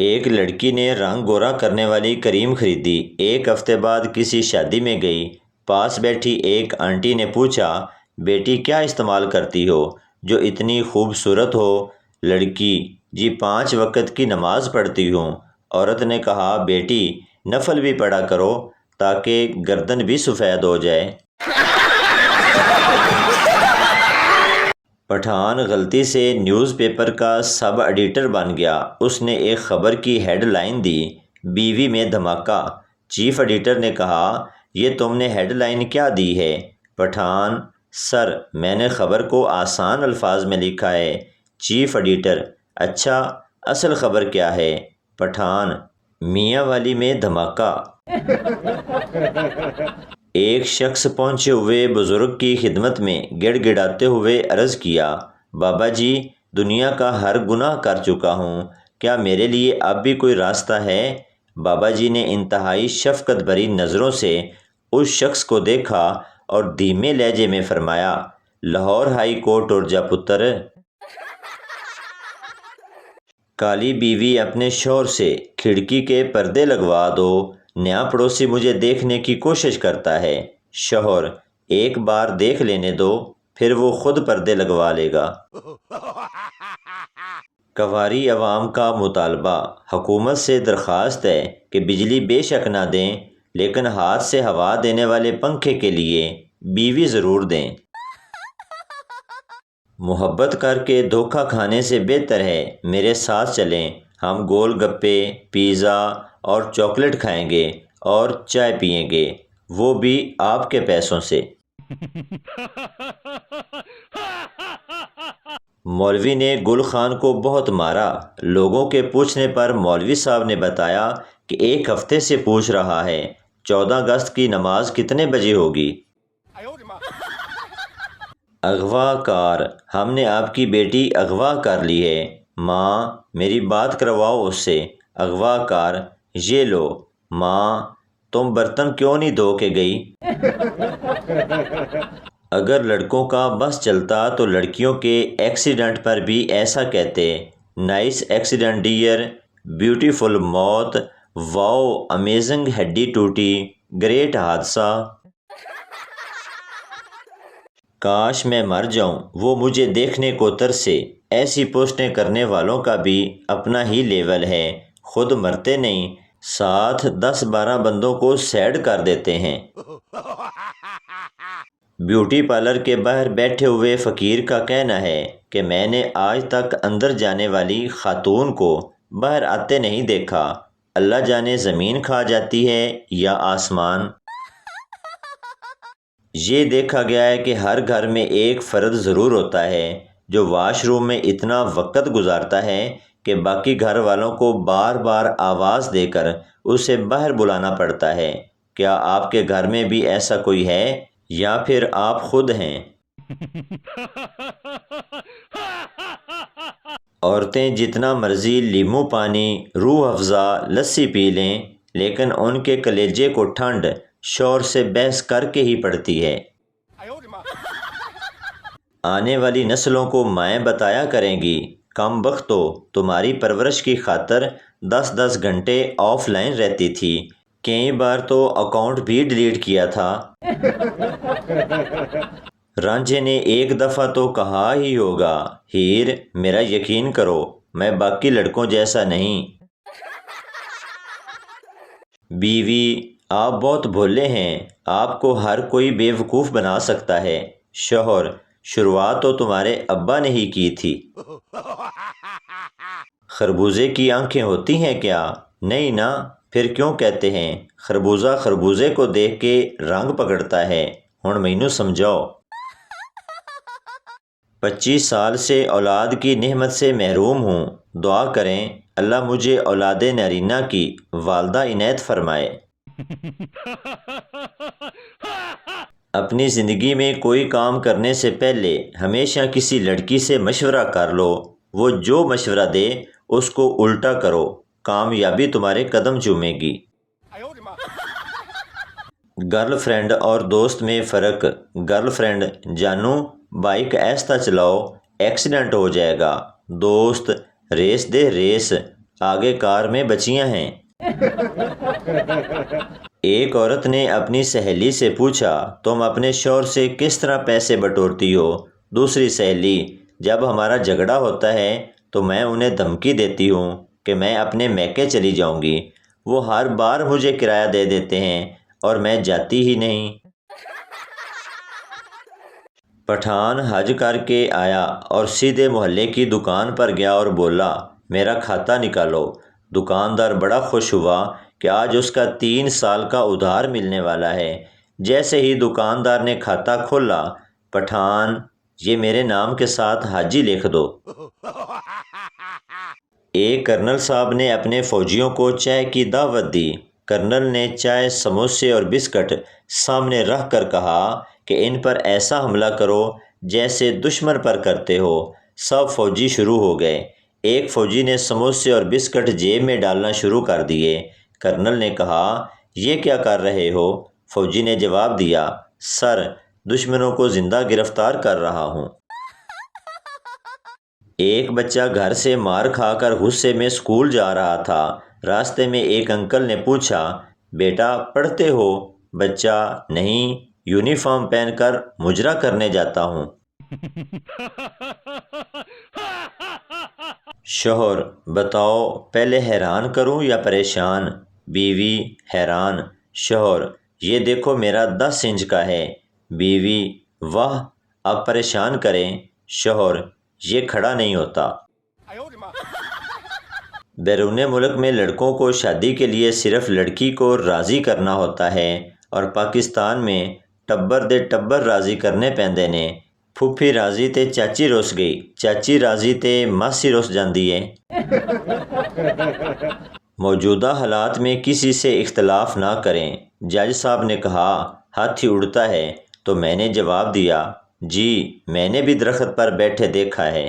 ایک لڑکی نے رنگ گورا کرنے والی کریم خریدی۔ ایک ہفتے بعد کسی شادی میں گئی۔ پاس بیٹھی ایک آنٹی نے پوچھا، بیٹی کیا استعمال کرتی ہو جو اتنی خوبصورت ہو؟ لڑکی، جی 5 وقت کی نماز پڑھتی ہوں۔ عورت نے کہا، بیٹی نفل بھی پڑھا کرو تاکہ گردن بھی سفید ہو جائے۔ پٹھان غلطی سے نیوز پیپر کا سب ایڈیٹر بن گیا۔ اس نے ایک خبر کی ہیڈ لائن دی، بیوی میں دھماکہ۔ چیف ایڈیٹر نے کہا، یہ تم نے ہیڈ لائن کیا دی ہے؟ پٹھان، سر میں نے خبر کو آسان الفاظ میں لکھا ہے۔ چیف ایڈیٹر، اچھا اصل خبر کیا ہے؟ پٹھان، میاں والی میں دھماکہ۔ ایک شخص پہنچے ہوئے بزرگ کی خدمت میں گڑ گڑاتے ہوئے عرض کیا، بابا جی دنیا کا ہر گناہ کر چکا ہوں، کیا میرے لیے اب بھی کوئی راستہ ہے؟ بابا جی نے انتہائی شفقت بھری نظروں سے اس شخص کو دیکھا اور دھیمے لہجے میں فرمایا، لاہور ہائی کورٹ اور جا پتر۔ کالی بیوی اپنے شوہر سے، کھڑکی کے پردے لگوا دو، نیا پڑوسی مجھے دیکھنے کی کوشش کرتا ہے۔ شوہر، ایک بار دیکھ لینے دو پھر وہ خود پردے لگوا لے گا۔ کنواری عوام کا مطالبہ، حکومت سے درخواست ہے کہ بجلی بے شک نہ دیں لیکن ہاتھ سے ہوا دینے والے پنکھے کے لیے بیوی ضرور دیں۔ محبت کر کے دھوکہ کھانے سے بہتر ہے میرے ساتھ چلیں، ہم گول گپے، پیزا اور چاکلیٹ کھائیں گے اور چائے پئیں گے، وہ بھی آپ کے پیسوں سے۔ مولوی نے گل خان کو بہت مارا۔ لوگوں کے پوچھنے پر مولوی صاحب نے بتایا کہ 1 ہفتے سے پوچھ رہا ہے 14 اگست کی نماز کتنے بجے ہوگی؟ اغوا کار، ہم نے آپ کی بیٹی اغوا کر لی ہے۔ ماں، میری بات کرواؤ اس سے۔ اغوا کار، یہ لو۔ ماں، تم برتن کیوں نہیں دھو کے گئی؟ اگر لڑکوں کا بس چلتا تو لڑکیوں کے ایکسیڈنٹ پر بھی ایسا کہتے، نائس ایکسیڈنٹ ڈیئر، بیوٹیفل موت، واو امیزنگ ہڈی ٹوٹی، گریٹ حادثہ۔ کاش میں مر جاؤں، وہ مجھے دیکھنے کو ترسے۔ ایسی پوسٹیں کرنے والوں کا بھی اپنا ہی لیول ہے، خود مرتے نہیں، ساتھ 10-12 بندوں کو سیڈ کر دیتے ہیں۔ بیوٹی پارلر کے باہر بیٹھے ہوئے فقیر کا کہنا ہے کہ میں نے آج تک اندر جانے والی خاتون کو باہر آتے نہیں دیکھا، اللہ جانے زمین کھا جاتی ہے یا آسمان۔ یہ دیکھا گیا ہے کہ ہر گھر میں ایک فرد ضرور ہوتا ہے جو واش روم میں اتنا وقت گزارتا ہے کہ باقی گھر والوں کو بار بار آواز دے کر اسے باہر بلانا پڑتا ہے۔ کیا آپ کے گھر میں بھی ایسا کوئی ہے یا پھر آپ خود ہیں؟ عورتیں جتنا مرضی لیمو پانی، روح افزا، لسی پی لیں لیکن ان کے کلیجے کو ٹھنڈ شوہر سے بحث کر کے ہی پڑتی ہے۔ آنے والی نسلوں کو مائیں بتایا کریں گی، کم بختو تمہاری پرورش کی خاطر 10-10 گھنٹے آف لائن رہتی تھی، کئی بار تو اکاؤنٹ بھی ڈیلیٹ کیا تھا۔ رانجھے نے ایک دفعہ تو کہا ہی ہوگا، ہیر میرا یقین کرو میں باقی لڑکوں جیسا نہیں۔ بیوی، آپ بہت بھولے ہیں، آپ کو ہر کوئی بے وقوف بنا سکتا ہے۔ شوہر، شروعات تو تمہارے ابا نے ہی کی تھی۔ خربوزے کی آنکھیں ہوتی ہیں کیا؟ نہیں نا، پھر کیوں کہتے ہیں خربوزہ خربوزے کو دیکھ کے رنگ پکڑتا ہے؟ ہن مینوں سمجھاؤ۔ 25 سال سے اولاد کی نعمت سے محروم ہوں، دعا کریں اللہ مجھے اولاد نارینہ کی والدہ عنایت فرمائے۔ اپنی زندگی میں کوئی کام کرنے سے پہلے ہمیشہ کسی لڑکی سے مشورہ کر لو، وہ جو مشورہ دے اس کو الٹا کرو، کامیابی تمہارے قدم چومے گی۔ گرل فرینڈ اور دوست میں فرق۔ گرل فرینڈ، جانو بائک ایستا چلاؤ ایکسیڈنٹ ہو جائے گا۔ دوست، ریس دے ریس، آگے کار میں بچیاں ہیں۔ ایک عورت نے اپنی سہیلی سے پوچھا، تم اپنے شوہر سے کس طرح پیسے بٹورتی ہو؟ دوسری سہیلی، جب ہمارا جھگڑا ہوتا ہے تو میں انہیں دھمکی دیتی ہوں کہ میں اپنے میکے چلی جاؤں گی۔ وہ ہر بار مجھے کرایہ دے دیتے ہیں اور میں جاتی ہی نہیں۔ پٹھان حج کر کے آیا اور سیدھے محلے کی دکان پر گیا اور بولا، میرا کھاتا نکالو۔ دکاندار بڑا خوش ہوا کہ آج اس کا 3 سال کا ادھار ملنے والا ہے۔ جیسے ہی دکاندار نے کھاتا کھولا، پٹھان، یہ میرے نام کے ساتھ حاجی لکھ دو۔ ایک کرنل صاحب نے اپنے فوجیوں کو چائے کی دعوت دی۔ کرنل نے چائے، سموسے اور بسکٹ سامنے رکھ کر کہا کہ ان پر ایسا حملہ کرو جیسے دشمن پر کرتے ہو۔ سب فوجی شروع ہو گئے۔ ایک فوجی نے سموسے اور بسکٹ جیب میں ڈالنا شروع کر دیے۔ کرنل نے کہا، یہ کیا کر رہے ہو؟ فوجی نے جواب دیا، سر، دشمنوں کو زندہ گرفتار کر رہا ہوں۔ ایک بچہ گھر سے مار کھا کر غصے میں اسکول جا رہا تھا۔ راستے میں ایک انکل نے پوچھا، بیٹا پڑھتے ہو؟ بچہ، نہیں، یونیفارم پہن کر مجرا کرنے جاتا ہوں۔ شوہر، بتاؤ پہلے حیران کروں یا پریشان؟ بیوی، حیران۔ شوہر، یہ دیکھو میرا 10 انچ کا ہے۔ بیوی، واہ، اب پریشان کریں۔ شوہر، یہ کھڑا نہیں ہوتا۔ بیرون ملک میں لڑکوں کو شادی کے لیے صرف لڑکی کو راضی کرنا ہوتا ہے، اور پاکستان میں ٹبر دے ٹبر راضی کرنے پیندے نے۔ پھوپھی راضی تے چاچی رس گئی، چاچی راضی تے ماسی رس جاندی ہے۔ موجودہ حالات میں کسی سے اختلاف نہ کریں۔ جج صاحب نے کہا، ہاتھی اڑتا ہے، تو میں نے جواب دیا، جی، میں نے بھی درخت پر بیٹھے دیکھا ہے۔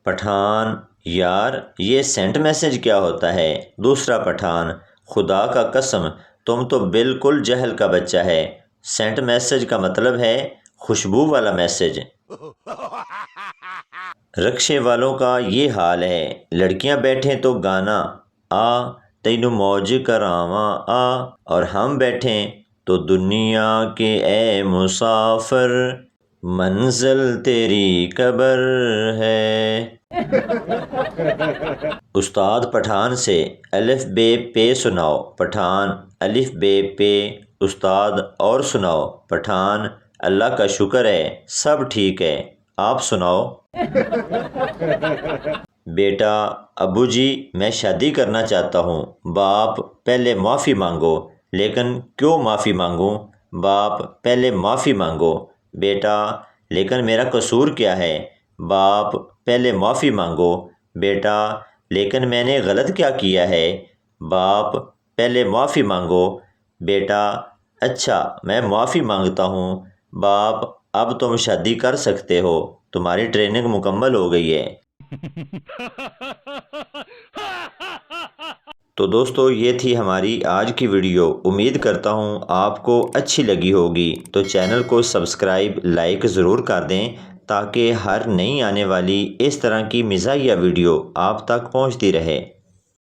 پٹھان، یار، یہ سینٹ میسج کیا ہوتا ہے؟ دوسرا پٹھان، خدا کا قسم، تم تو بالکل جہل کا بچہ ہے۔ سینٹ میسج کا مطلب ہے خوشبو والا میسج۔ رکشے والوں کا یہ حال ہے، لڑکیاں بیٹھیں تو گانا آ تینو موج کراواں آ، اور ہم بیٹھیں تو دنیا کے اے مسافر، منزل تیری قبر ہے۔ استاد پٹھان سے، الف بے پے سناؤ۔ پٹھان، الف بے پے۔ استاد، اور سناؤ۔ پٹھان، اللہ کا شکر ہے، سب ٹھیک ہے، آپ سناؤ۔ بیٹا، ابو جی، میں شادی کرنا چاہتا ہوں۔ باپ، پہلے معافی مانگو۔ لیکن کیوں معافی مانگوں؟ باپ، پہلے معافی مانگو۔ بیٹا، لیکن میرا قصور کیا ہے؟ باپ، پہلے معافی مانگو۔ بیٹا، لیکن میں نے غلط کیا کیا ہے؟ باپ، پہلے معافی مانگو۔ بیٹا، اچھا، میں معافی مانگتا ہوں۔ باپ، اب تم شادی کر سکتے ہو، تمہاری ٹریننگ مکمل ہو گئی ہے۔ تو دوستو، یہ تھی ہماری آج کی ویڈیو۔ امید کرتا ہوں آپ کو اچھی لگی ہوگی، تو چینل کو سبسکرائب، لائک ضرور کر دیں تاکہ ہر نئی آنے والی اس طرح کی مزاحیہ ویڈیو آپ تک پہنچتی رہے۔